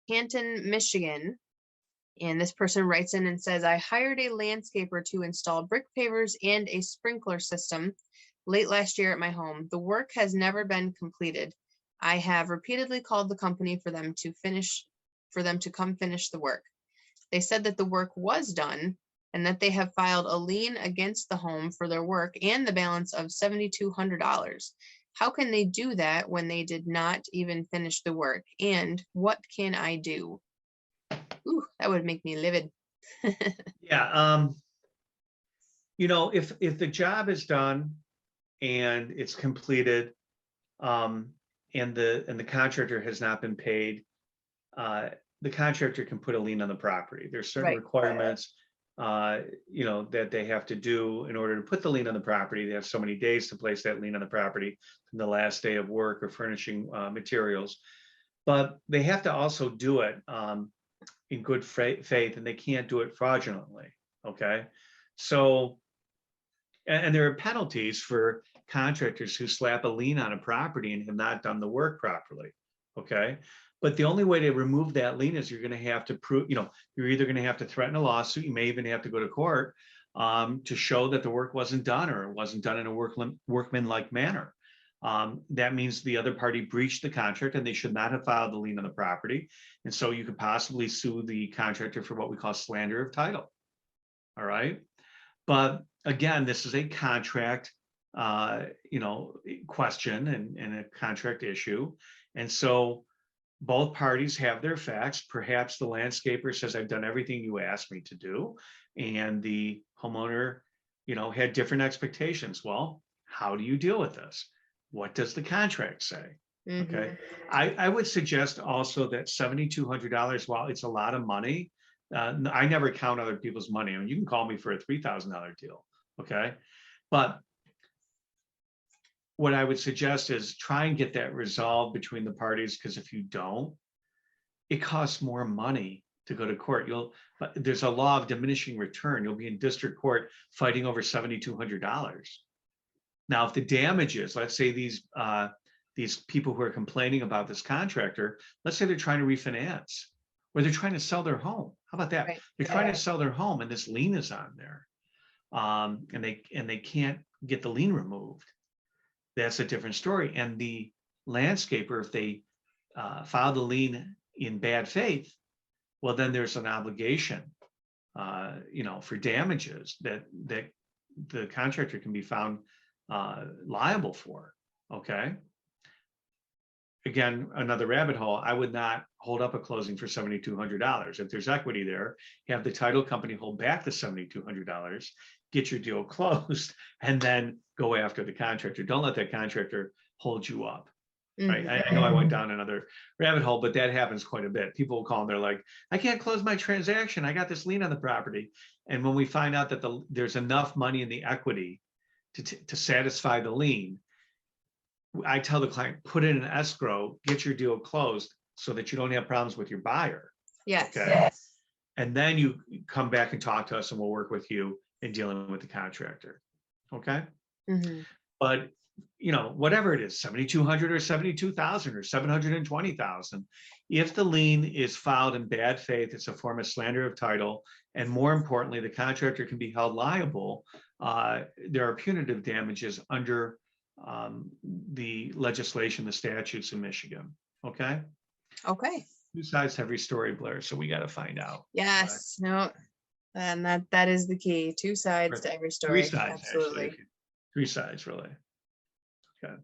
Canton, Michigan. And this person writes in and says, I hired a landscaper to install brick pavers and a sprinkler system late last year at my home. The work has never been completed. I have repeatedly called the company for them to come finish the work. They said that the work was done and that they have filed a lien against the home for their work and the balance of $7,200. How can they do that when they did not even finish the work? And what can I do? Ooh, that would make me livid. Yeah. If the job is done and it's completed, and the contractor has not been paid, the contractor can put a lien on the property. There's certain requirements, that they have to do in order to put the lien on the property. They have so many days to place that lien on the property from the last day of work or furnishing materials. But they have to also do it in good faith, and they can't do it fraudulently. Okay. So, and there are penalties for contractors who slap a lien on a property and have not done the work properly. Okay. But the only way to remove that lien is you're going to have to prove, you're either going to have to threaten a lawsuit. You may even have to go to court to show that the work wasn't done, or it wasn't done in a workmanlike manner. That means the other party breached the contract and they should not have filed the lien on the property. And so you could possibly sue the contractor for what we call slander of title. All right. But again, this is a contract, question and a contract issue. And so both parties have their facts. Perhaps the landscaper says, I've done everything you asked me to do. And the homeowner, had different expectations. Well, how do you deal with this? What does the contract say? Mm-hmm. Okay. I would suggest also that $7,200, while it's a lot of money, I never count other people's money. I mean, you can call me for a $3,000 deal. Okay. But what I would suggest is try and get that resolved between the parties, because if you don't, it costs more money to go to court. But there's a law of diminishing return. You'll be in district court fighting over $7,200. Now, if the damages, let's say these people who are complaining about this contractor, let's say they're trying to refinance, or they're trying to sell their home. How about that? Right. They're trying to sell their home and this lien is on there, and they can't get the lien removed. That's a different story. And the landscaper, if they file the lien in bad faith, well, then there's an obligation, for damages that the contractor can be found liable for. Okay. Again, another rabbit hole. I would not hold up a closing for $7,200. If there's equity there, have the title company hold back the $7,200, get your deal closed, and then go after the contractor. Don't let that contractor hold you up. Right. I know I went down another rabbit hole, but that happens quite a bit. People will call and they're like, I can't close my transaction. I got this lien on the property. And when we find out that there's enough money in the equity to satisfy the lien, I tell the client, put it in an escrow, get your deal closed so that you don't have problems with your buyer. Yes. Okay. Yes. And then you come back and talk to us and we'll work with you in dealing with the contractor. Okay. Mm-hmm. But whatever it is, 7,200 or 72,000 or 720,000, if the lien is filed in bad faith, it's a form of slander of title. And more importantly, the contractor can be held liable. There are punitive damages under the legislation, the statutes in Michigan. Okay. Okay. Two sides to every story, Blair. So we got to find out. Yes. No. And that is the key. Two sides to every story. Three sides. Absolutely. Actually. 3 sides, really. Okay.